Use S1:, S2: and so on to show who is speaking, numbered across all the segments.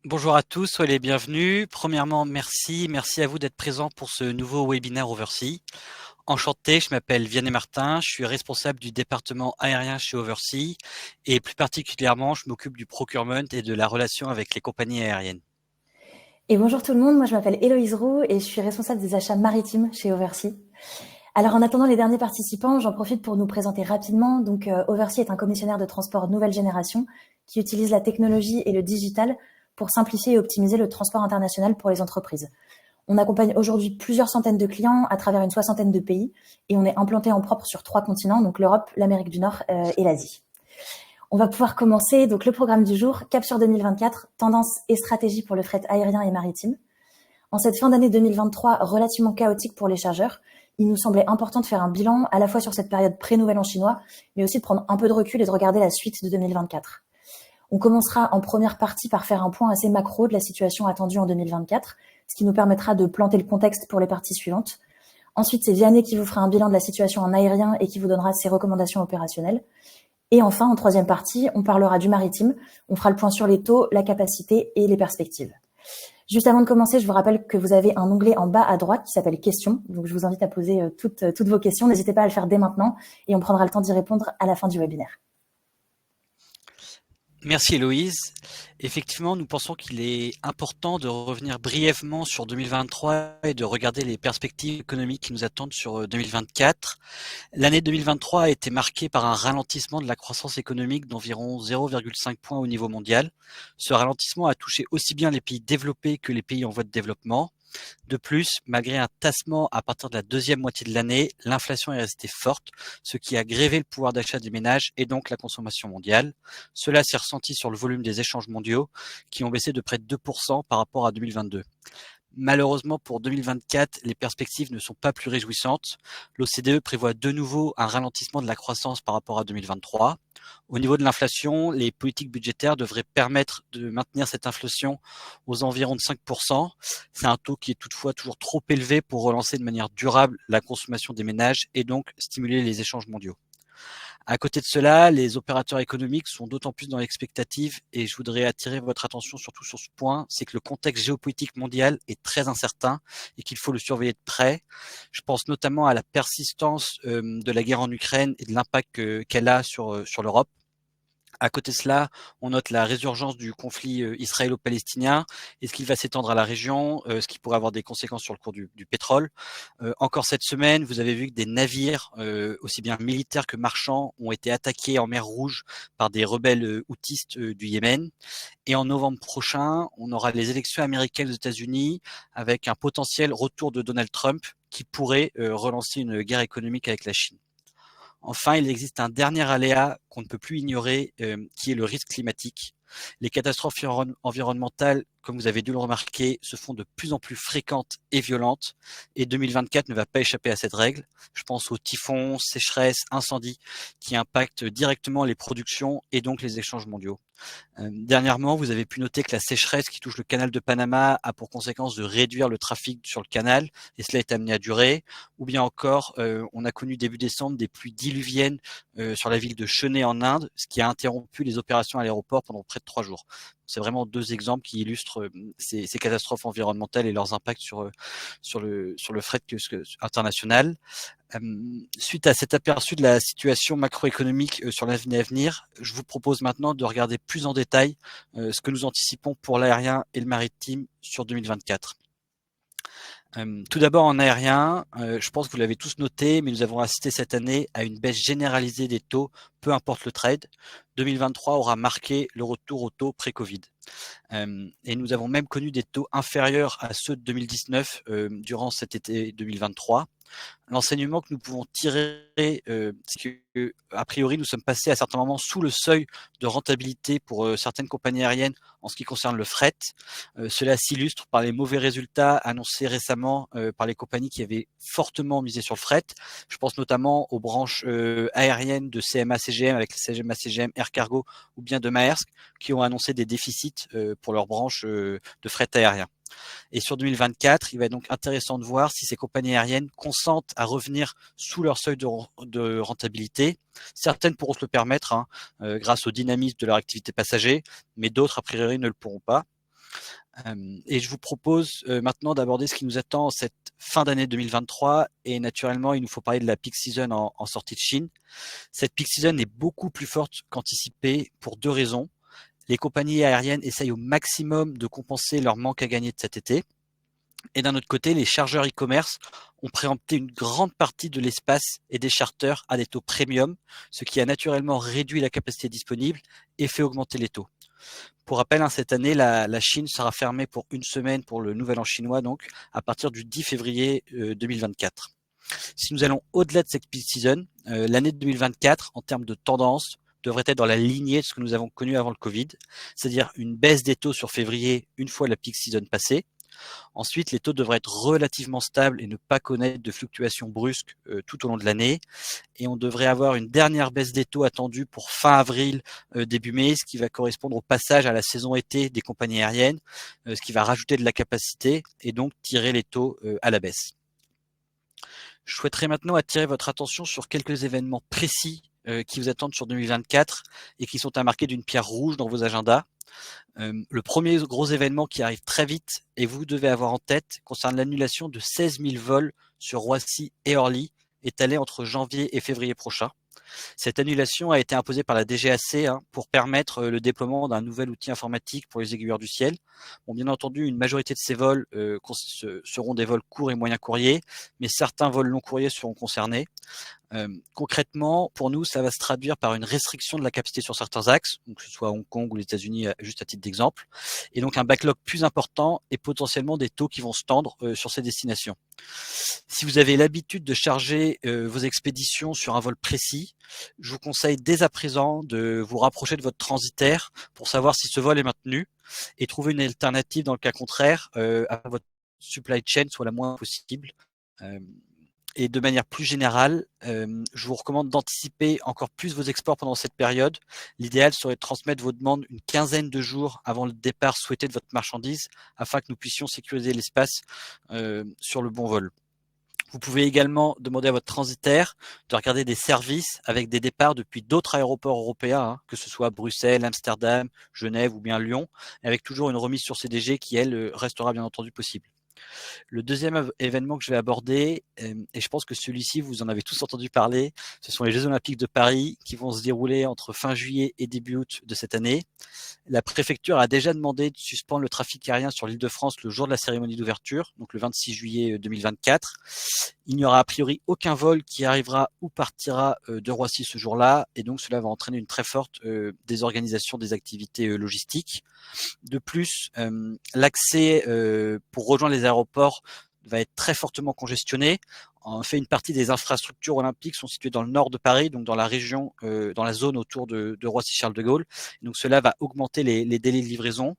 S1: Bonjour à tous, soyez les bienvenus. Premièrement, merci à vous d'être présents pour ce nouveau webinaire Oversea. Enchanté, je m'appelle Vianney Martin, je suis responsable du département aérien chez Oversea et plus particulièrement, je m'occupe du procurement et de la relation avec les compagnies aériennes.
S2: Et bonjour tout le monde, moi je m'appelle Héloïse Roux et je suis responsable des achats maritimes chez Oversea. Alors en attendant les derniers participants, j'en profite pour nous présenter rapidement. Donc Oversea est un commissionnaire de transport nouvelle génération qui utilise la technologie et le digital pour simplifier et optimiser le transport international pour les entreprises. On accompagne aujourd'hui plusieurs centaines de clients à travers une soixantaine de pays et on est implanté en propre sur 3 continents, donc l'Europe, l'Amérique du Nord et l'Asie. On va pouvoir commencer donc le programme du jour, Cap sur 2024, tendances et stratégies pour le fret aérien et maritime. En cette fin d'année 2023 relativement chaotique pour les chargeurs, il nous semblait important de faire un bilan à la fois sur cette période pré-nouvel an chinois, mais aussi de prendre un peu de recul et de regarder la suite de 2024. On commencera en première partie par faire un point assez macro de la situation attendue en 2024, ce qui nous permettra de planter le contexte pour les parties suivantes. Ensuite, c'est Vianney qui vous fera un bilan de la situation en aérien et qui vous donnera ses recommandations opérationnelles. Et enfin, en troisième partie, on parlera du maritime. On fera le point sur les taux, la capacité et les perspectives. Juste avant de commencer, je vous rappelle que vous avez un onglet en bas à droite qui s'appelle questions. Donc, je vous invite à poser toutes vos questions. N'hésitez pas à le faire dès maintenant et on prendra le temps d'y répondre à la fin du webinaire.
S1: Merci Héloïse. Effectivement, nous pensons qu'il est important de revenir brièvement sur 2023 et de regarder les perspectives économiques qui nous attendent sur 2024. L'année 2023 a été marquée par un ralentissement de la croissance économique d'environ 0,5 points au niveau mondial. Ce ralentissement a touché aussi bien les pays développés que les pays en voie de développement. De plus, malgré un tassement à partir de la deuxième moitié de l'année, l'inflation est restée forte, ce qui a grévé le pouvoir d'achat des ménages et donc la consommation mondiale. Cela s'est ressenti sur le volume des échanges mondiaux, qui ont baissé de près de 2% par rapport à 2022. Malheureusement pour 2024, les perspectives ne sont pas plus réjouissantes. L'OCDE prévoit de nouveau un ralentissement de la croissance par rapport à 2023. Au niveau de l'inflation, les politiques budgétaires devraient permettre de maintenir cette inflation aux environs de 5%. C'est un taux qui est toutefois toujours trop élevé pour relancer de manière durable la consommation des ménages et donc stimuler les échanges mondiaux. À côté de cela, les opérateurs économiques sont d'autant plus dans l'expectative et je voudrais attirer votre attention surtout sur ce point, c'est que le contexte géopolitique mondial est très incertain et qu'il faut le surveiller de près. Je pense notamment à la persistance de la guerre en Ukraine et de l'impact qu'elle a sur l'Europe. À côté de cela, on note la résurgence du conflit israélo-palestinien. Est-ce qu'il va s'étendre à la région, ce qui pourrait avoir des conséquences sur le cours du pétrole. Encore cette semaine, vous avez vu que des navires, aussi bien militaires que marchands, ont été attaqués en mer Rouge par des rebelles houthistes du Yémen. Et en novembre prochain, on aura les élections américaines aux États-Unis avec un potentiel retour de Donald Trump qui pourrait relancer une guerre économique avec la Chine. Enfin, il existe un dernier aléa qu'on ne peut plus ignorer, qui est le risque climatique. Les catastrophes environnementales, comme vous avez dû le remarquer, se font de plus en plus fréquentes et violentes, et 2024 ne va pas échapper à cette règle. Je pense aux typhons, sécheresses, incendies, qui impactent directement les productions et donc les échanges mondiaux. Dernièrement, vous avez pu noter que la sécheresse qui touche le canal de Panama a pour conséquence de réduire le trafic sur le canal, et cela est amené à durer. Ou bien encore, on a connu début décembre des pluies diluviennes sur la ville de Chennai en Inde, ce qui a interrompu les opérations à l'aéroport pendant près de 3 jours. C'est vraiment deux exemples qui illustrent ces catastrophes environnementales et leurs impacts sur le fret international. Suite à cet aperçu de la situation macroéconomique sur l'année à venir, je vous propose maintenant de regarder plus en détail ce que nous anticipons pour l'aérien et le maritime sur 2024. Tout d'abord en aérien, je pense que vous l'avez tous noté, mais nous avons assisté cette année à une baisse généralisée des taux, peu importe le trade. 2023 aura marqué le retour aux taux pré-Covid. Et nous avons même connu des taux inférieurs à ceux de 2019 durant cet été 2023. L'enseignement que nous pouvons tirer, c'est que, a priori, nous sommes passés à certains moments sous le seuil de rentabilité pour certaines compagnies aériennes en ce qui concerne le fret. Cela s'illustre par les mauvais résultats annoncés récemment par les compagnies qui avaient fortement misé sur le fret. Je pense notamment aux branches aériennes de CMA-CGM avec CMA-CGM Air Cargo ou bien de Maersk qui ont annoncé des déficits pour leurs branches de fret aérien. Et sur 2024, il va être donc intéressant de voir si ces compagnies aériennes consentent à revenir sous leur seuil de rentabilité. Certaines pourront se le permettre grâce au dynamisme de leur activité passager, mais d'autres, a priori, ne le pourront pas. Et je vous propose maintenant d'aborder ce qui nous attend cette fin d'année 2023. Et naturellement, il nous faut parler de la peak season en sortie de Chine. Cette peak season est beaucoup plus forte qu'anticipée pour 2 raisons. Les compagnies aériennes essayent au maximum de compenser leur manque à gagner de cet été. Et d'un autre côté, les chargeurs e-commerce ont préempté une grande partie de l'espace et des charters à des taux premium, ce qui a naturellement réduit la capacité disponible et fait augmenter les taux. Pour rappel, cette année, la Chine sera fermée pour 1 semaine pour le Nouvel An chinois, donc à partir du 10 février 2024. Si nous allons au-delà de cette peak season, l'année 2024, en termes de tendance, devrait être dans la lignée de ce que nous avons connu avant le Covid, c'est-à-dire une baisse des taux sur février une fois la peak season passée. Ensuite, les taux devraient être relativement stables et ne pas connaître de fluctuations brusques tout au long de l'année. Et on devrait avoir une dernière baisse des taux attendue pour fin avril, début mai, ce qui va correspondre au passage à la saison été des compagnies aériennes, ce qui va rajouter de la capacité et donc tirer les taux à la baisse. Je souhaiterais maintenant attirer votre attention sur quelques événements précis qui vous attendent sur 2024 et qui sont à marquer d'une pierre rouge dans vos agendas. Le premier gros événement qui arrive très vite et vous devez avoir en tête concerne l'annulation de 16 000 vols sur Roissy et Orly étalés entre janvier et février prochain. Cette annulation a été imposée par la DGAC pour permettre le déploiement d'un nouvel outil informatique pour les aiguilleurs du ciel. Bon, bien entendu, une majorité de ces vols seront des vols courts et moyens courriers, mais certains vols long courriers seront concernés. Concrètement, pour nous, ça va se traduire par une restriction de la capacité sur certains axes, donc que ce soit Hong Kong ou les États-Unis, juste à titre d'exemple, et donc un backlog plus important et potentiellement des taux qui vont se tendre sur ces destinations. Si vous avez l'habitude de charger vos expéditions sur un vol précis, je vous conseille dès à présent de vous rapprocher de votre transitaire pour savoir si ce vol est maintenu et trouver une alternative dans le cas contraire à votre supply chain soit la moins possible. Et de manière plus générale, je vous recommande d'anticiper encore plus vos exports pendant cette période. L'idéal serait de transmettre vos demandes une quinzaine de jours avant le départ souhaité de votre marchandise afin que nous puissions sécuriser l'espace sur le bon vol. Vous pouvez également demander à votre transitaire de regarder des services avec des départs depuis d'autres aéroports européens, que ce soit Bruxelles, Amsterdam, Genève ou bien Lyon, avec toujours une remise sur CDG qui, elle, restera bien entendu possible. Le deuxième événement que je vais aborder, et je pense que celui-ci, vous en avez tous entendu parler, ce sont les Jeux Olympiques de Paris qui vont se dérouler entre fin juillet et début août de cette année. La préfecture a déjà demandé de suspendre le trafic aérien sur l'Île-de-France le jour de la cérémonie d'ouverture, donc le 26 juillet 2024. Il n'y aura a priori aucun vol qui arrivera ou partira de Roissy ce jour-là, et donc cela va entraîner une très forte désorganisation des activités logistiques. De plus, l'accès pour rejoindre les aéroports va être très fortement congestionné. En fait, une partie des infrastructures olympiques sont situées dans le nord de Paris, donc dans la région, dans la zone autour de Roissy-Charles de Gaulle. Donc cela va augmenter les délais de livraison.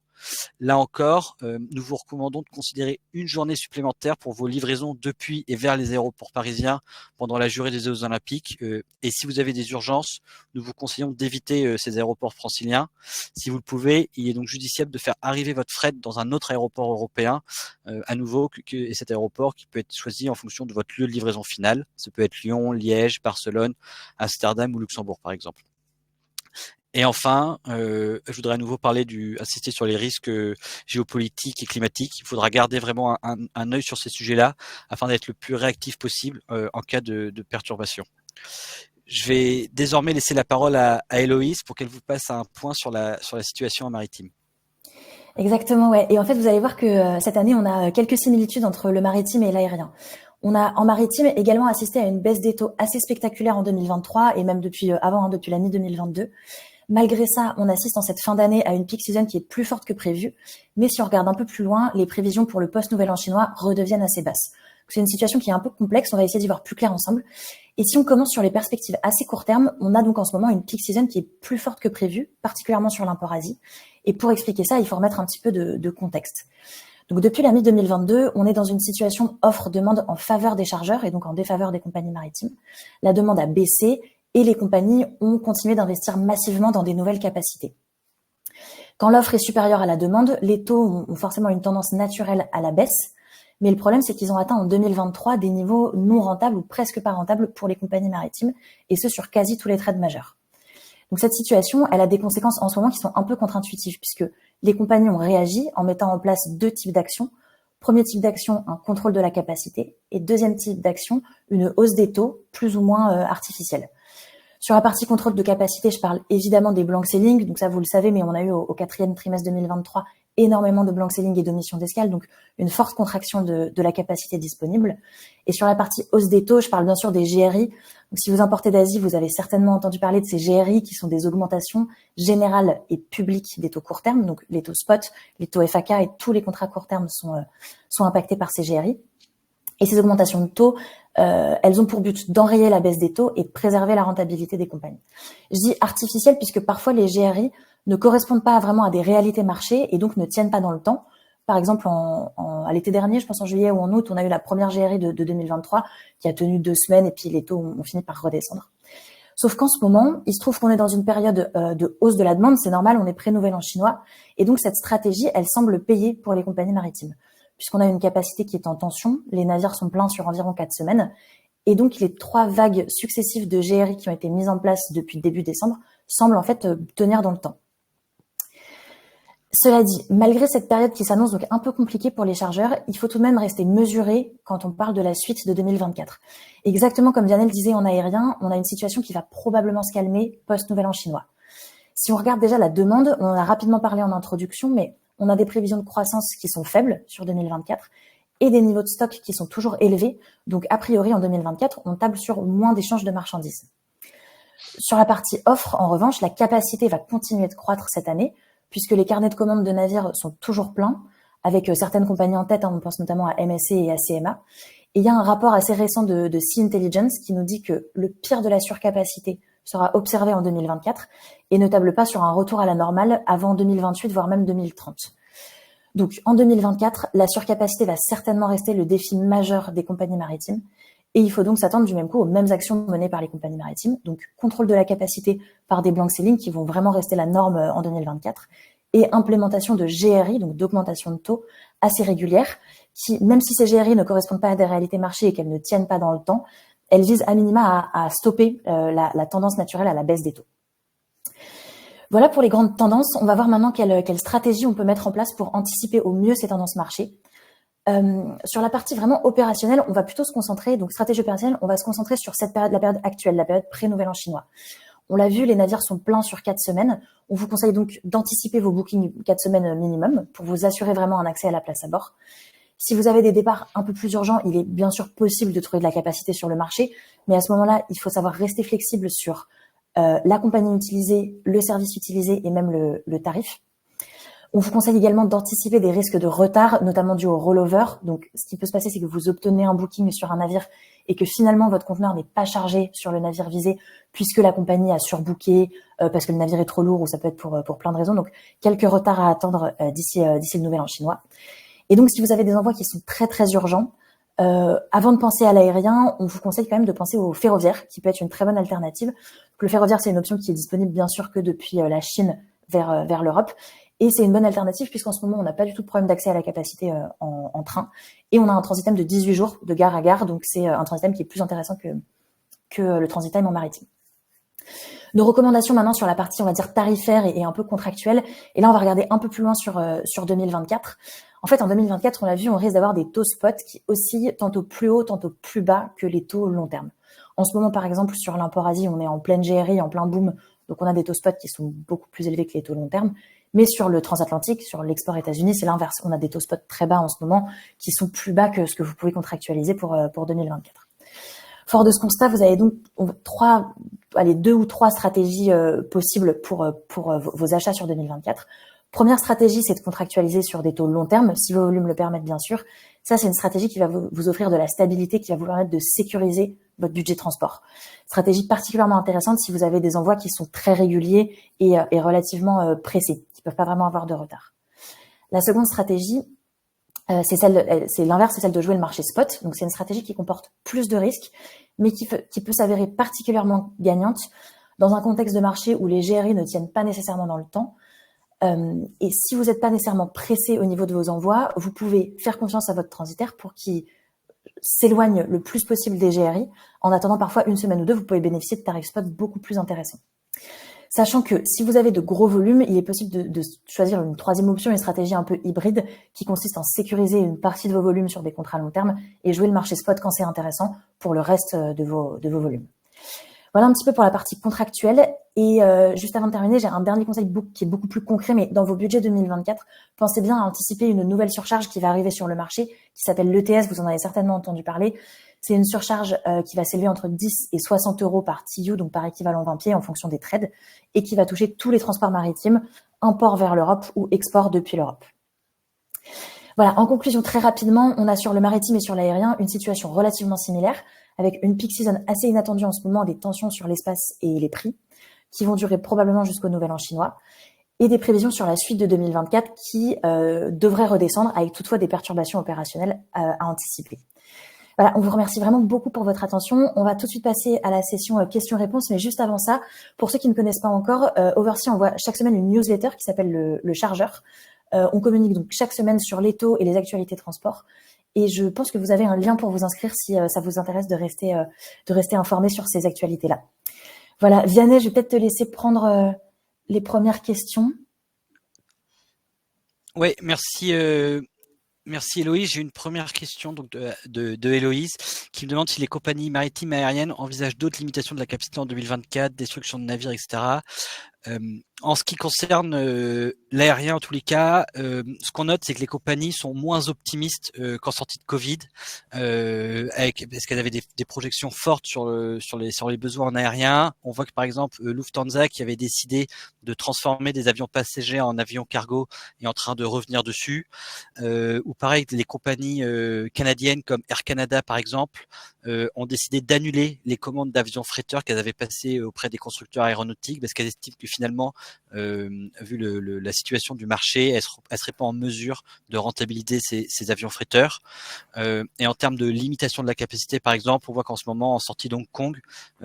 S1: Là encore, nous vous recommandons de considérer une journée supplémentaire pour vos livraisons depuis et vers les aéroports parisiens pendant la durée des Jeux Olympiques. Et si vous avez des urgences, nous vous conseillons d'éviter ces aéroports franciliens. Si vous le pouvez, il est donc judiciable de faire arriver votre fret dans un autre aéroport européen, à nouveau, et cet aéroport qui peut être choisi en fonction de votre lieu de livraison finale. Ça peut être Lyon, Liège, Barcelone, Amsterdam ou Luxembourg, par exemple. Et enfin, je voudrais à nouveau insister sur les risques géopolitiques et climatiques. Il faudra garder vraiment un œil sur ces sujets-là afin d'être le plus réactif possible en cas de perturbation. Je vais désormais laisser la parole à Héloïse pour qu'elle vous passe un point sur la situation en maritime.
S2: Exactement, ouais. Et en fait, vous allez voir que cette année, on a quelques similitudes entre le maritime et l'aérien. On a en maritime également assisté à une baisse des taux assez spectaculaire en 2023 et même depuis avant, depuis la mi-2022. Malgré ça, on assiste en cette fin d'année à une peak season qui est plus forte que prévu. Mais si on regarde un peu plus loin, les prévisions pour le post-Nouvel An chinois redeviennent assez basses. C'est une situation qui est un peu complexe, on va essayer d'y voir plus clair ensemble. Et si on commence sur les perspectives assez court terme, on a donc en ce moment une peak season qui est plus forte que prévu, particulièrement sur l'import-Asie. Et pour expliquer ça, il faut remettre un petit peu de contexte. Donc depuis la mi-2022, on est dans une situation offre-demande en faveur des chargeurs et donc en défaveur des compagnies maritimes. La demande a baissé et les compagnies ont continué d'investir massivement dans des nouvelles capacités. Quand l'offre est supérieure à la demande, les taux ont forcément une tendance naturelle à la baisse, mais le problème c'est qu'ils ont atteint en 2023 des niveaux non rentables ou presque pas rentables pour les compagnies maritimes, et ce sur quasi tous les trades majeurs. Donc cette situation, elle a des conséquences en ce moment qui sont un peu contre-intuitives, puisque les compagnies ont réagi en mettant en place 2 types d'actions. Premier type d'action, un contrôle de la capacité, et deuxième type d'action, une hausse des taux plus ou moins artificielle. Sur la partie contrôle de capacité, je parle évidemment des blank selling, donc ça vous le savez, mais on a eu au 4e trimestre 2023 énormément de blank selling et d'omission d'escale, donc une forte contraction de la capacité disponible. Et sur la partie hausse des taux, je parle bien sûr des GRI. Donc si vous importez d'Asie, vous avez certainement entendu parler de ces GRI qui sont des augmentations générales et publiques des taux court terme, donc les taux spot, les taux FAK et tous les contrats court terme sont impactés par ces GRI. Et ces augmentations de taux, elles ont pour but d'enrayer la baisse des taux et de préserver la rentabilité des compagnies. Je dis artificielle puisque parfois les GRI ne correspondent pas vraiment à des réalités marchés et donc ne tiennent pas dans le temps. Par exemple, à l'été dernier, je pense en juillet ou en août, on a eu la première GRI de 2023 qui a tenu 2 semaines et puis les taux ont fini par redescendre. Sauf qu'en ce moment, il se trouve qu'on est dans une période de hausse de la demande, c'est normal, on est pré-nouvel an chinois, et donc cette stratégie, elle semble payer pour les compagnies maritimes, puisqu'on a une capacité qui est en tension, les navires sont pleins sur environ 4 semaines, et donc les 3 vagues successives de GRI qui ont été mises en place depuis début décembre semblent en fait tenir dans le temps. Cela dit, malgré cette période qui s'annonce donc un peu compliquée pour les chargeurs, il faut tout de même rester mesuré quand on parle de la suite de 2024. Exactement comme Diane le disait en aérien, on a une situation qui va probablement se calmer post-nouvel an chinois. Si on regarde déjà la demande, on en a rapidement parlé en introduction, mais on a des prévisions de croissance qui sont faibles sur 2024 et des niveaux de stock qui sont toujours élevés. Donc, a priori, en 2024, on table sur moins d'échanges de marchandises. Sur la partie offre, en revanche, la capacité va continuer de croître cette année, puisque les carnets de commandes de navires sont toujours pleins, avec certaines compagnies en tête, on pense notamment à MSC et à CMA. Et il y a un rapport assez récent de Sea Intelligence qui nous dit que le pire de la surcapacité sera observé en 2024 et ne table pas sur un retour à la normale avant 2028, voire même 2030. Donc en 2024, la surcapacité va certainement rester le défi majeur des compagnies maritimes. Et il faut donc s'attendre du même coup aux mêmes actions menées par les compagnies maritimes, donc contrôle de la capacité par des blank selling qui vont vraiment rester la norme en 2024, et implémentation de GRI, donc d'augmentation de taux assez régulière, qui, même si ces GRI ne correspondent pas à des réalités marché et qu'elles ne tiennent pas dans le temps, elles visent à minima à stopper la tendance naturelle à la baisse des taux. Voilà pour les grandes tendances. On va voir maintenant quelle stratégie on peut mettre en place pour anticiper au mieux ces tendances marché. Sur la partie vraiment opérationnelle, on va plutôt se concentrer, donc stratégie opérationnelle, on va se concentrer sur cette période, la période actuelle, la période pré-nouvel an chinois. On l'a vu, les navires sont pleins sur 4 semaines. On vous conseille donc d'anticiper vos bookings 4 semaines minimum pour vous assurer vraiment un accès à la place à bord. Si vous avez des départs un peu plus urgents, il est bien sûr possible de trouver de la capacité sur le marché, mais à ce moment-là, il faut savoir rester flexible sur la compagnie utilisée, le service utilisé et même le tarif. On vous conseille également d'anticiper des risques de retard, notamment dû au rollover. Donc, ce qui peut se passer, c'est que vous obtenez un booking sur un navire et que finalement, votre conteneur n'est pas chargé sur le navire visé puisque la compagnie a surbooké, parce que le navire est trop lourd ou ça peut être pour plein de raisons. Donc, quelques retards à attendre d'ici le nouvel an chinois. Et donc, si vous avez des envois qui sont très, très urgents, avant de penser à l'aérien, on vous conseille quand même de penser au ferroviaire, qui peut être une très bonne alternative. Donc, le ferroviaire, c'est une option qui est disponible bien sûr que depuis la Chine vers l'Europe. Et c'est une bonne alternative puisqu'en ce moment, on n'a pas du tout de problème d'accès à la capacité en train. Et on a un transit time de 18 jours de gare à gare. Donc, c'est un transit time qui est plus intéressant que le transit time en maritime. Nos recommandations maintenant sur la partie, on va dire, tarifaire et un peu contractuelle. Et là, on va regarder un peu plus loin sur 2024. En fait, en 2024, on l'a vu, on risque d'avoir des taux spot qui oscillent tantôt plus haut, tantôt plus bas que les taux long terme. En ce moment, par exemple, sur l'import Asie, on est en pleine GRI, en plein boom. Donc, on a des taux spot qui sont beaucoup plus élevés que les taux long terme. Mais sur le transatlantique, sur l'export États-Unis, c'est l'inverse. On a des taux spot très bas en ce moment qui sont plus bas que ce que vous pouvez contractualiser pour 2024. Fort de ce constat, vous avez donc 2 ou 3 stratégies possibles pour vos achats sur 2024. Première stratégie, c'est de contractualiser sur des taux long terme, si vos volumes le permettent bien sûr. Ça, c'est une stratégie qui va vous offrir de la stabilité, qui va vous permettre de sécuriser votre budget transport. Stratégie particulièrement intéressante si vous avez des envois qui sont très réguliers et relativement pressés, qui peuvent pas vraiment avoir de retard. La seconde stratégie, c'est l'inverse, c'est celle de jouer le marché spot. Donc, c'est une stratégie qui comporte plus de risques, mais qui peut s'avérer particulièrement gagnante dans un contexte de marché où les GRI ne tiennent pas nécessairement dans le temps. Et si vous n'êtes pas nécessairement pressé au niveau de vos envois, vous pouvez faire confiance à votre transitaire pour qu'il s'éloigne le plus possible des GRI. En attendant parfois une semaine ou deux, vous pouvez bénéficier de tarifs spot beaucoup plus intéressants. Sachant que si vous avez de gros volumes, il est possible de choisir une troisième option, une stratégie un peu hybride qui consiste en sécuriser une partie de vos volumes sur des contrats long terme et jouer le marché spot quand c'est intéressant pour le reste de vos volumes. Voilà un petit peu pour la partie contractuelle. Et juste avant de terminer, j'ai un dernier conseil qui est beaucoup plus concret, mais dans vos budgets 2024, pensez bien à anticiper une nouvelle surcharge qui va arriver sur le marché, qui s'appelle l'ETS, vous en avez certainement entendu parler. C'est une surcharge qui va s'élever entre 10 et 60 euros par TU, donc par équivalent 20 pieds en fonction des trades, et qui va toucher tous les transports maritimes, import vers l'Europe ou export depuis l'Europe. Voilà, en conclusion, très rapidement, on a sur le maritime et sur l'aérien une situation relativement similaire, avec une peak season assez inattendue en ce moment, des tensions sur l'espace et les prix, qui vont durer probablement jusqu'au Nouvel An chinois, et des prévisions sur la suite de 2024 qui devraient redescendre, avec toutefois des perturbations opérationnelles à anticiper. Voilà, on vous remercie vraiment beaucoup pour votre attention. On va tout de suite passer à la session questions-réponses, mais juste avant ça, pour ceux qui ne connaissent pas encore, Oversea envoie chaque semaine une newsletter qui s'appelle le Chargeur. On communique donc chaque semaine sur les taux et les actualités de transport. Et je pense que vous avez un lien pour vous inscrire si ça vous intéresse de rester informé sur ces actualités-là. Voilà, Vianney, je vais peut-être te laisser prendre les premières questions.
S1: Ouais, merci. Merci Héloïse. J'ai une première question donc de Héloïse qui me demande si les compagnies maritimes et aériennes envisagent d'autres limitations de la capacité en 2024, destruction de navires, etc. En ce qui concerne l'aérien, en tous les cas, ce qu'on note, c'est que les compagnies sont moins optimistes qu'en sortie de Covid, parce qu'elles avaient des projections fortes sur les besoins en aérien. On voit que par exemple Lufthansa, qui avait décidé de transformer des avions passagers en avions cargo, est en train de revenir dessus. Ou pareil, les compagnies canadiennes comme Air Canada, par exemple, ont décidé d'annuler les commandes d'avions fretteurs qu'elles avaient passées auprès des constructeurs aéronautiques parce qu'elles estiment que finalement, vu la situation du marché, elles seraient pas en mesure de rentabiliser ces avions fretteurs. Et en termes de limitation de la capacité, par exemple, on voit qu'en ce moment, en sortie d'Hong Kong,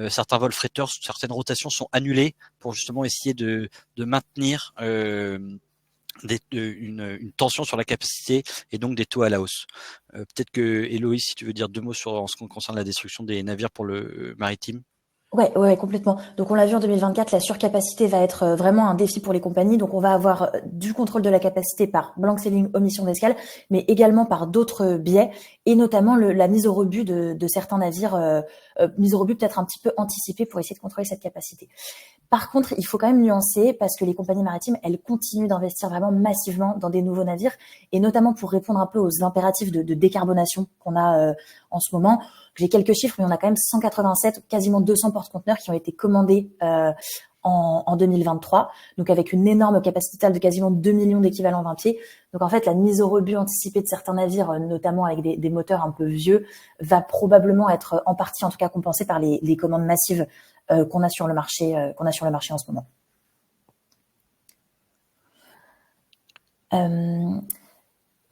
S1: certains vols fretteurs, certaines rotations sont annulées pour justement essayer de maintenir une tension sur la capacité et donc des taux à la hausse. Peut-être que Héloïse, si tu veux dire deux mots en ce qui concerne la destruction des navires pour le maritime.
S2: Ouais, complètement. Donc on l'a vu en 2024, la surcapacité va être vraiment un défi pour les compagnies. Donc on va avoir du contrôle de la capacité par blank sailing, omission d'escale, mais également par d'autres biais, et notamment la mise au rebut de certains navires, mise au rebut peut-être un petit peu anticipée pour essayer de contrôler cette capacité. Par contre, il faut quand même nuancer parce que les compagnies maritimes, elles continuent d'investir vraiment massivement dans des nouveaux navires et notamment pour répondre un peu aux impératifs de décarbonation qu'on a en ce moment. J'ai quelques chiffres, mais on a quand même 187, quasiment 200 porte-conteneurs qui ont été commandés en 2023, donc avec une énorme capacité totale de quasiment 2 millions d'équivalents 20 pieds. Donc en fait, la mise au rebut anticipée de certains navires, notamment avec des moteurs un peu vieux, va probablement être en partie, en tout cas, compensée par les commandes massives qu'on a sur le marché en ce moment.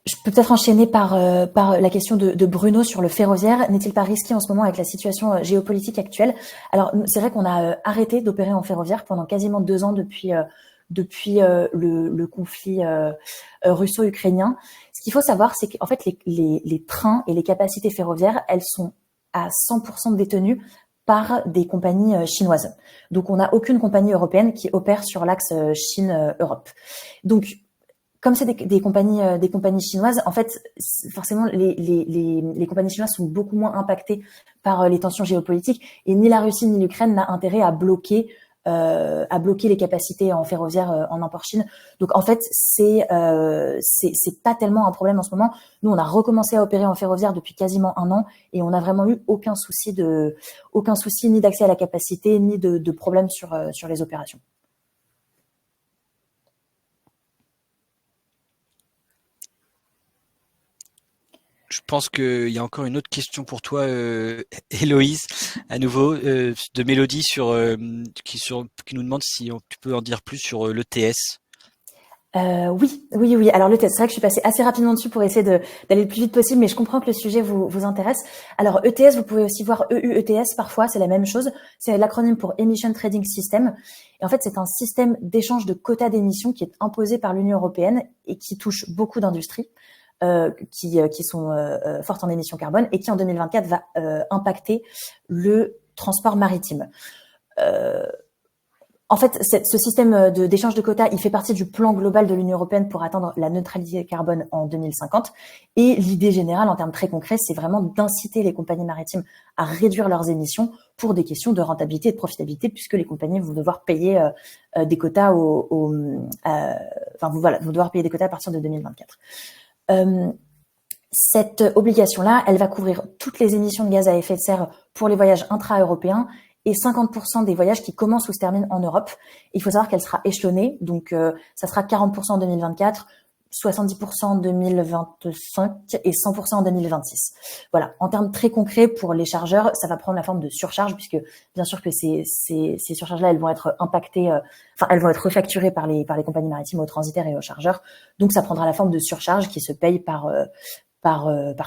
S2: Je peux peut-être enchaîner par la question de Bruno sur le ferroviaire. N'est-il pas risqué en ce moment avec la situation géopolitique actuelle? Alors, c'est vrai qu'on a arrêté d'opérer en ferroviaire pendant quasiment 2 ans depuis le conflit russo-ukrainien. Ce qu'il faut savoir, c'est qu'en fait, les trains et les capacités ferroviaires, elles sont à 100% détenues par des compagnies chinoises. Donc, on n'a aucune compagnie européenne qui opère sur l'axe Chine-Europe. Donc, comme c'est des compagnies chinoises, en fait, forcément, les compagnies chinoises sont beaucoup moins impactées par les tensions géopolitiques et ni la Russie ni l'Ukraine n'a intérêt à bloquer les capacités en ferroviaire en import Chine. Donc en fait, c'est pas tellement un problème en ce moment. Nous, on a recommencé à opérer en ferroviaire depuis quasiment 1 an et on n'a vraiment eu aucun souci ni d'accès à la capacité ni de problème sur les opérations.
S1: Je pense qu'il y a encore une autre question pour toi, Héloïse, à nouveau, de Mélodie qui nous demande si tu peux en dire plus sur l'ETS.
S2: Oui. Alors l'ETS, c'est vrai que je suis passée assez rapidement dessus pour essayer d'aller le plus vite possible, mais je comprends que le sujet vous intéresse. Alors ETS, vous pouvez aussi voir EUETS parfois, c'est la même chose. C'est l'acronyme pour Emission Trading System. Et en fait, c'est un système d'échange de quotas d'émissions qui est imposé par l'Union européenne et qui touche beaucoup d'industries. Qui sont fortes en émissions carbone et qui en 2024 va impacter le transport maritime. En fait, ce système d'échange de quotas, il fait partie du plan global de l'Union européenne pour atteindre la neutralité carbone en 2050. Et l'idée générale, en termes très concrets, c'est vraiment d'inciter les compagnies maritimes à réduire leurs émissions pour des questions de rentabilité et de profitabilité, puisque les compagnies vont devoir payer des quotas vont devoir payer des quotas à partir de 2024. Cette obligation-là, elle va couvrir toutes les émissions de gaz à effet de serre pour les voyages intra-européens et 50% des voyages qui commencent ou se terminent en Europe. Il faut savoir qu'elle sera échelonnée, donc ça sera 40% en 2024, 70% en 2025 et 100% en 2026. Voilà. En termes très concrets pour les chargeurs, ça va prendre la forme de surcharge, puisque bien sûr que ces surcharges-là, elles vont être impactées, elles vont être refacturées par les compagnies maritimes aux transitaires et aux chargeurs. Donc ça prendra la forme de surcharge qui se paye par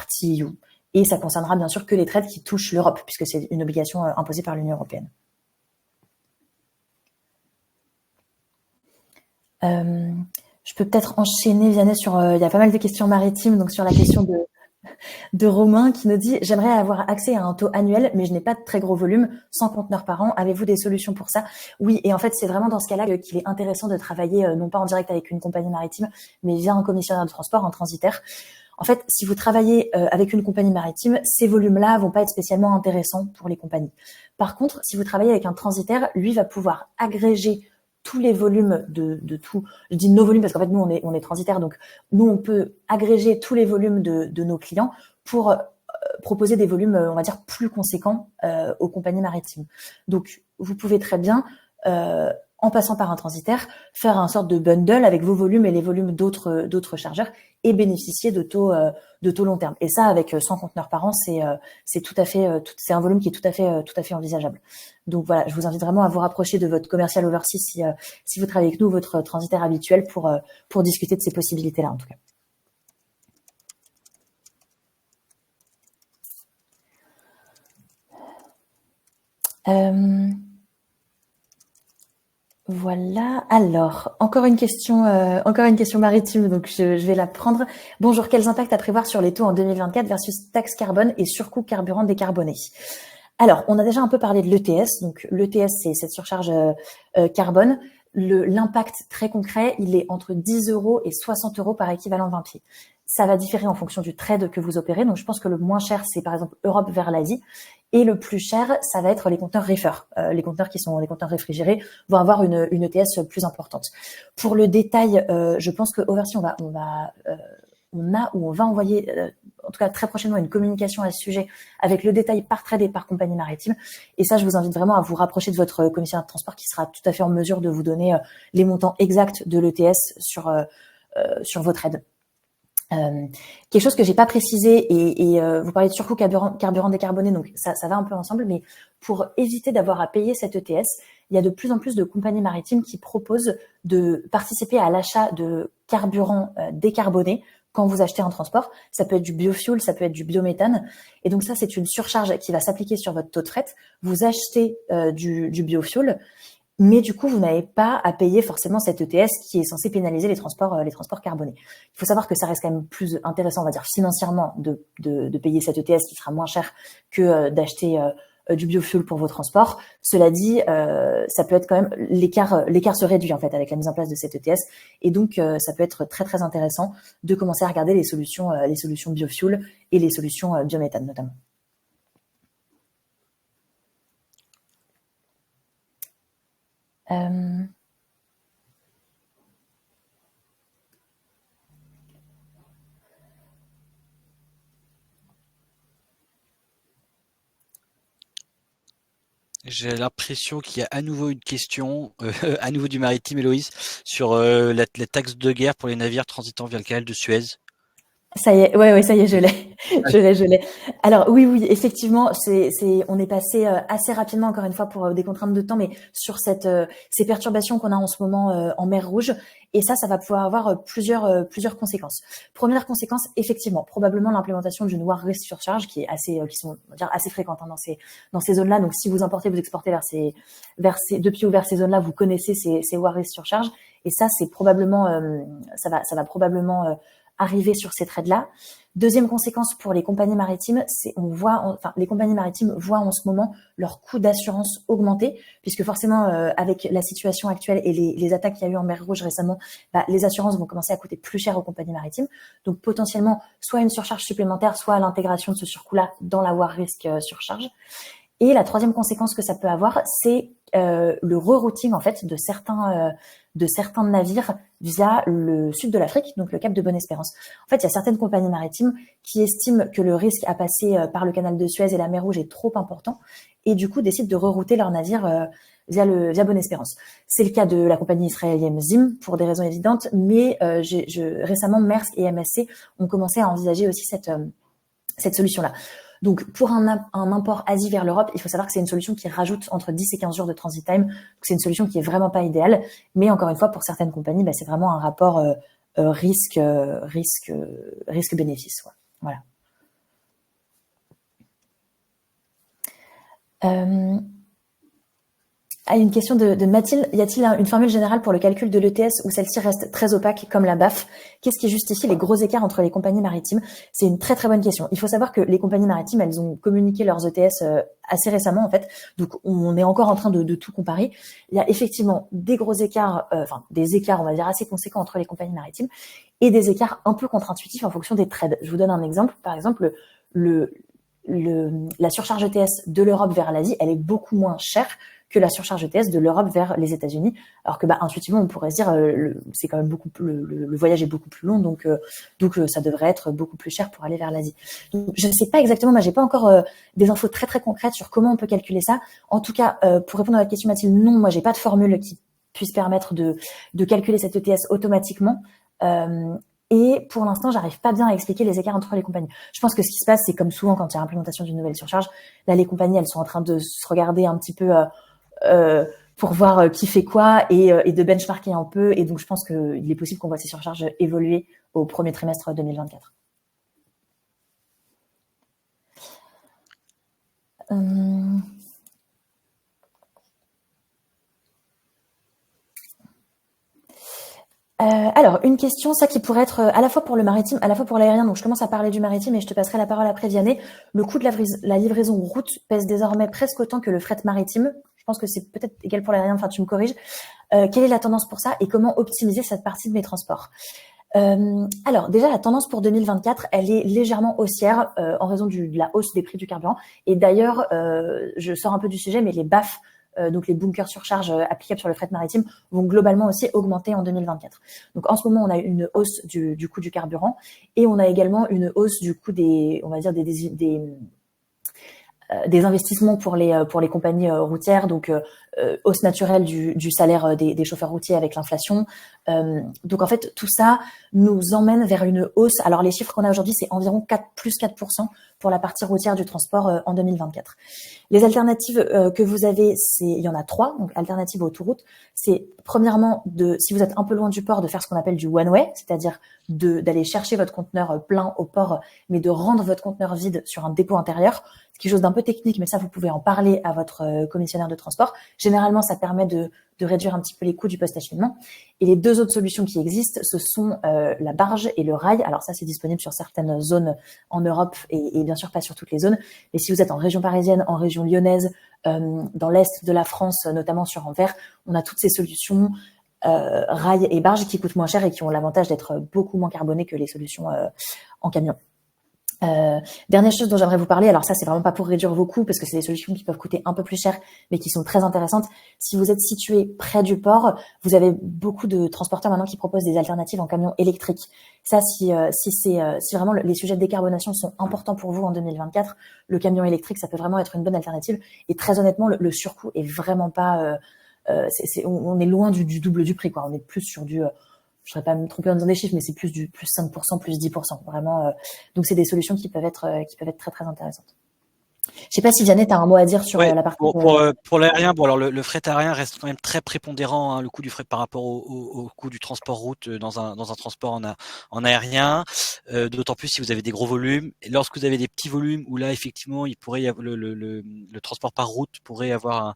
S2: TIU. Et ça concernera bien sûr que les trades qui touchent l'Europe, puisque c'est une obligation imposée par l'Union européenne. Je peux peut-être enchaîner, Vianney, sur... il y a pas mal de questions maritimes, donc sur la question de Romain qui nous dit « J'aimerais avoir accès à un taux annuel, mais je n'ai pas de très gros volume, 100 conteneurs par an. Avez-vous des solutions pour ça ?» Oui, et en fait, c'est vraiment dans ce cas-là qu'il est intéressant de travailler, non pas en direct avec une compagnie maritime, mais via un commissionnaire de transport, un transitaire. En fait, si vous travaillez avec une compagnie maritime, ces volumes-là vont pas être spécialement intéressants pour les compagnies. Par contre, si vous travaillez avec un transitaire, lui va pouvoir agréger tous les volumes de tout. Je dis nos volumes parce qu'en fait, nous, on est transitaire. Donc, nous, on peut agréger tous les volumes de nos clients pour proposer des volumes, on va dire, plus conséquents aux compagnies maritimes. Donc, vous pouvez très bien, en passant par un transitaire, faire un sorte de bundle avec vos volumes et les volumes d'autres chargeurs et bénéficier de taux long terme. Et ça, avec 100 conteneurs par an, c'est tout à fait, c'est un volume qui est tout à fait envisageable. Donc voilà, je vous invite vraiment à vous rapprocher de votre commercial overseas si vous travaillez avec nous, votre transitaire habituel pour discuter de ces possibilités-là, en tout cas. Voilà. Alors, encore une question maritime, donc je vais la prendre. Bonjour, quels impacts à prévoir sur les taux en 2024 versus taxe carbone et surcoût carburant décarboné? Alors, on a déjà un peu parlé de l'ETS. Donc, l'ETS, c'est cette surcharge carbone. L'impact très concret, il est entre 10 € et 60 € par équivalent 20 pieds. Ça va différer en fonction du trade que vous opérez. Donc, je pense que le moins cher, c'est par exemple Europe vers l'Asie. Et le plus cher, ça va être les conteneurs reefer. Les conteneurs qui sont les conteneurs réfrigérés vont avoir une ETS plus importante. Pour le détail, je pense que Oversea, on va envoyer, en tout cas très prochainement, une communication à ce sujet avec le détail par trade et par compagnie maritime. Et ça, je vous invite vraiment à vous rapprocher de votre commissionnaire de transport qui sera tout à fait en mesure de vous donner les montants exacts de l'ETS sur vos trades. Quelque chose que j'ai pas précisé et vous parlez de surcoût carburant décarboné, donc ça va un peu ensemble, mais pour éviter d'avoir à payer cette ETS, il y a de plus en plus de compagnies maritimes qui proposent de participer à l'achat de carburant décarboné quand vous achetez un transport. Ça peut être du biofuel, ça peut être du biométhane, et donc ça c'est une surcharge qui va s'appliquer sur votre taux de fret. Vous achetez du biofuel, mais du coup, vous n'avez pas à payer forcément cette ETS qui est censée pénaliser les transports carbonés. Il faut savoir que ça reste quand même plus intéressant, on va dire financièrement, de payer cette ETS qui sera moins cher que d'acheter du biofuel pour vos transports. Cela dit, ça peut être quand même l'écart se réduit en fait avec la mise en place de cette ETS, et donc ça peut être très très intéressant de commencer à regarder les solutions biofuel et les solutions biométhane notamment.
S1: J'ai l'impression qu'il y a à nouveau une question, à nouveau du maritime, Héloïse, sur la taxe de guerre pour les navires transitant via le canal de Suez.
S2: Ça y est, ouais, ça y est, je l'ai, je l'ai. Alors oui, effectivement, on est passé assez rapidement, encore une fois, pour des contraintes de temps, mais sur ces perturbations qu'on a en ce moment en mer Rouge, et ça va pouvoir avoir plusieurs conséquences. Première conséquence, effectivement, probablement l'implémentation d'une war risk surcharge qui sont, on va dire, assez fréquentes dans ces zones-là. Donc, si vous importez, vous exportez depuis ou vers ces zones-là, vous connaissez ces war risk surcharge, et ça, c'est probablement, ça va probablement arriver sur ces trades-là. Deuxième conséquence pour les compagnies maritimes, c'est les compagnies maritimes voient en ce moment leur coût d'assurance augmenter, puisque forcément avec la situation actuelle et les attaques qu'il y a eu en mer Rouge récemment, les assurances vont commencer à coûter plus cher aux compagnies maritimes. Donc potentiellement soit une surcharge supplémentaire, soit l'intégration de ce surcoût-là dans la war risk surcharge. Et la troisième conséquence que ça peut avoir, c'est le rerouting en fait de certains navires via le sud de l'Afrique, donc le Cap de Bonne-Espérance. En fait, il y a certaines compagnies maritimes qui estiment que le risque à passer par le canal de Suez et la mer Rouge est trop important et du coup décident de rerouter leurs navires via Bonne-Espérance. C'est le cas de la compagnie israélienne ZIM pour des raisons évidentes, mais récemment Maersk et MSC ont commencé à envisager aussi cette solution-là. Donc, pour un import Asie vers l'Europe, il faut savoir que c'est une solution qui rajoute entre 10 et 15 jours de transit time. Donc, c'est une solution qui est vraiment pas idéale. Mais encore une fois, pour certaines compagnies, c'est vraiment un rapport risque-bénéfice. Voilà. Une question de Mathilde. Y a-t-il une formule générale pour le calcul de l'ETS où celle-ci reste très opaque comme la BAF? Qu'est-ce qui justifie les gros écarts entre les compagnies maritimes? C'est une très très bonne question. Il faut savoir que les compagnies maritimes, elles ont communiqué leurs ETS assez récemment en fait. Donc on est encore en train de tout comparer. Il y a effectivement des gros écarts, des écarts on va dire assez conséquents entre les compagnies maritimes et des écarts un peu contre-intuitifs en fonction des trades. Je vous donne un exemple. Par exemple, la surcharge ETS de l'Europe vers l'Asie, elle est beaucoup moins chère que la surcharge ETS de l'Europe vers les États-Unis, alors que intuitivement on pourrait se dire c'est quand même le voyage est beaucoup plus long, donc ça devrait être beaucoup plus cher pour aller vers l'Asie. Donc je ne sais pas exactement, moi j'ai pas encore des infos très très concrètes sur comment on peut calculer ça. En tout cas, pour répondre à votre question Mathilde, non, moi j'ai pas de formule qui puisse permettre de calculer cette ETS automatiquement. Et pour l'instant, j'arrive pas bien à expliquer les écarts entre les compagnies. Je pense que ce qui se passe, c'est comme souvent quand il y a implémentation d'une nouvelle surcharge, là les compagnies elles sont en train de se regarder un petit peu pour voir qui fait quoi et de benchmarker un peu. Et donc, je pense qu'il est possible qu'on voit ces surcharges évoluer au premier trimestre 2024. Alors, une question, ça qui pourrait être à la fois pour le maritime, à la fois pour l'aérien. Donc, je commence à parler du maritime et je te passerai la parole après, Vianney. Le coût de la livraison route pèse désormais presque autant que le fret maritime. Je pense que c'est peut-être égal pour l'aérien, enfin tu me corriges. Quelle est la tendance pour ça et comment optimiser cette partie de mes transports? Alors déjà, la tendance pour 2024, elle est légèrement haussière en raison de la hausse des prix du carburant. Et d'ailleurs, je sors un peu du sujet, mais les BAF, donc les bunkers surcharge applicables sur le fret maritime, vont globalement aussi augmenter en 2024. Donc en ce moment, on a une hausse du coût du carburant et on a également une hausse du coût des investissements pour les compagnies routières, donc hausse naturelle du salaire des chauffeurs routiers avec l'inflation. Donc en fait, tout ça nous emmène vers une hausse. Alors les chiffres qu'on a aujourd'hui, c'est environ plus 4% pour la partie routière du transport en 2024. Les alternatives que vous avez, il y en a 3. Donc alternatives autoroute, c'est premièrement si vous êtes un peu loin du port, de faire ce qu'on appelle du one way, c'est-à-dire d'aller chercher votre conteneur plein au port, mais de rendre votre conteneur vide sur un dépôt intérieur. C'est quelque chose d'un peu technique, mais ça, vous pouvez en parler à votre commissionnaire de transport. Généralement, ça permet de réduire un petit peu les coûts du post-acheminement. Et les deux autres solutions qui existent, ce sont la barge et le rail. Alors ça, c'est disponible sur certaines zones en Europe et bien sûr pas sur toutes les zones. Mais si vous êtes en région parisienne, en région lyonnaise, dans l'est de la France, notamment sur Anvers, on a toutes ces solutions rail et barge qui coûtent moins cher et qui ont l'avantage d'être beaucoup moins carbonées que les solutions en camion. Dernière chose dont j'aimerais vous parler, alors ça c'est vraiment pas pour réduire vos coûts parce que c'est des solutions qui peuvent coûter un peu plus cher mais qui sont très intéressantes. Si vous êtes situé près du port, vous avez beaucoup de transporteurs maintenant qui proposent des alternatives en camion électrique. Ça, si vraiment les sujets de décarbonation sont importants pour vous en 2024, le camion électrique ça peut vraiment être une bonne alternative. Et très honnêtement, le surcoût est vraiment pas, on est loin du double du prix quoi. On est plus sur du je ne serais pas me tromper en disant des chiffres, mais c'est plus du plus 5%, plus 10%. Vraiment, donc c'est des solutions qui peuvent être très très intéressantes. Je sais pas si Vianney, tu as un mot à dire sur
S1: Ouais,
S2: la partie.
S1: pour l'aérien, bon alors le fret aérien reste quand même très prépondérant, hein, le coût du fret par rapport au coût du transport route dans un transport en aérien, d'autant plus si vous avez des gros volumes. Et lorsque vous avez des petits volumes où là effectivement il pourrait y avoir le transport par route pourrait avoir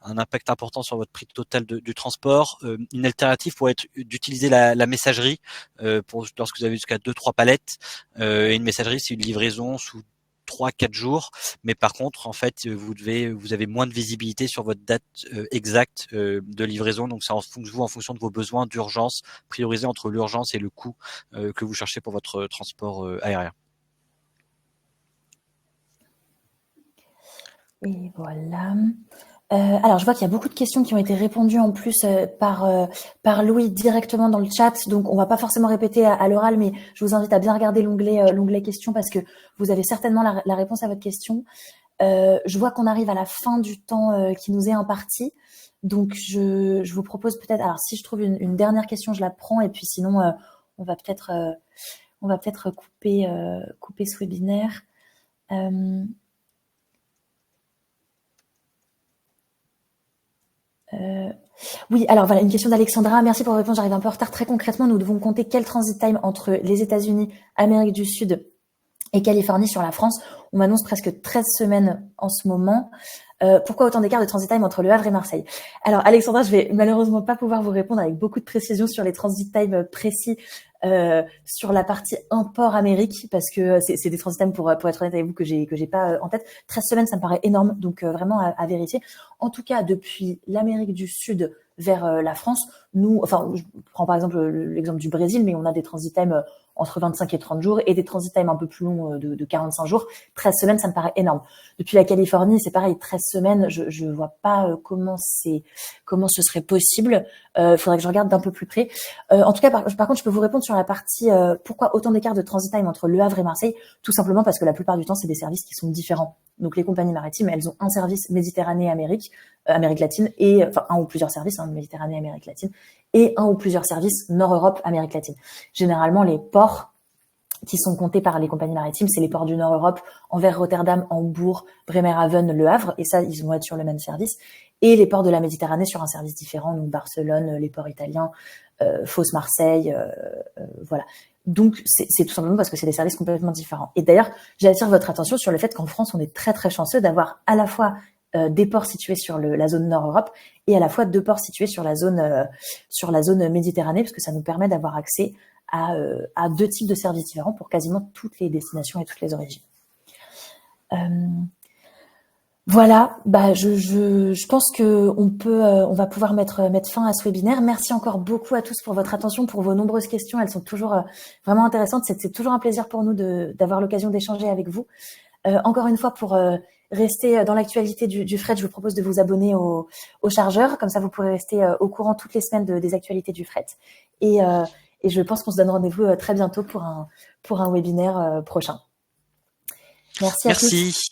S1: un impact important sur votre prix total du transport. Une alternative pourrait être d'utiliser la messagerie pour lorsque vous avez jusqu'à 2-3 palettes. Et une messagerie, c'est une livraison sous 3-4 jours, mais par contre, en fait, vous avez moins de visibilité sur votre date exacte de livraison, donc c'est en fonction de vos besoins d'urgence, prioriser entre l'urgence et le coût que vous cherchez pour votre transport aérien.
S2: Et voilà. Alors, je vois qu'il y a beaucoup de questions qui ont été répondues en plus par Louis directement dans le chat. Donc, on va pas forcément répéter à l'oral, mais je vous invite à bien regarder l'onglet questions parce que vous avez certainement la réponse à votre question. Je vois qu'on arrive à la fin du temps qui nous est imparti. Donc, je vous propose peut-être. Alors, si je trouve une dernière question, je la prends. Et puis, sinon, on va peut-être couper ce webinaire. Oui, alors voilà, une question d'Alexandra. Merci pour votre réponse. J'arrive un peu en retard. Très concrètement, nous devons compter quel transit time entre les États-Unis, Amérique du Sud et Californie sur la France. On m'annonce presque 13 semaines en ce moment. Pourquoi autant d'écart de transit time entre Le Havre et Marseille? Alors, Alexandra, je vais malheureusement pas pouvoir vous répondre avec beaucoup de précision sur les transit time précis sur la partie import Amérique, parce que c'est des transit time pour être honnête avec vous que j'ai pas en tête. 13 semaines, ça me paraît énorme, donc vraiment à vérifier. En tout cas, depuis l'Amérique du Sud vers la France, je prends par exemple l'exemple du Brésil, mais on a des transit time entre 25 et 30 jours et des transit time un peu plus longs de 45 jours. 13 semaines, ça me paraît énorme. Depuis la Californie, c'est pareil, 13 semaines, je vois pas comment ce serait possible. Faudrait que je regarde d'un peu plus près. En tout cas, par contre, je peux vous répondre sur la partie pourquoi autant d'écart de transit time entre Le Havre et Marseille. Tout simplement parce que la plupart du temps, c'est des services qui sont différents. Donc les compagnies maritimes, elles ont un service Méditerranée-Amérique, Amérique latine, et enfin un ou plusieurs services, Méditerranée-Amérique latine, et un ou plusieurs services Nord-Europe, Amérique latine. Généralement, les ports qui sont comptés par les compagnies maritimes, c'est les ports du Nord-Europe, Anvers, Rotterdam, Hambourg, Bremerhaven, Le Havre, et ça, ils vont être sur le même service, et les ports de la Méditerranée sur un service différent, donc Barcelone, les ports italiens, Fos, Marseille, voilà. Donc, c'est tout simplement parce que c'est des services complètement différents. Et d'ailleurs, j'attire votre attention sur le fait qu'en France, on est très, très chanceux d'avoir à la fois des ports situés sur la zone Nord-Europe et à la fois 2 ports situés sur la zone Méditerranée, parce que ça nous permet d'avoir accès à 2 types de services différents pour quasiment toutes les destinations et toutes les origines. Voilà, je pense que on va pouvoir mettre fin à ce webinaire. Merci encore beaucoup à tous pour votre attention, pour vos nombreuses questions. Elles sont toujours vraiment intéressantes. C'est toujours un plaisir pour nous d'avoir l'occasion d'échanger avec vous. Encore une fois, pour rester dans l'actualité du fret, je vous propose de vous abonner au chargeur. Comme ça, vous pourrez rester au courant toutes les semaines des actualités du fret. Et je pense qu'on se donne rendez-vous très bientôt pour un webinaire prochain. Merci à tous.
S1: Merci.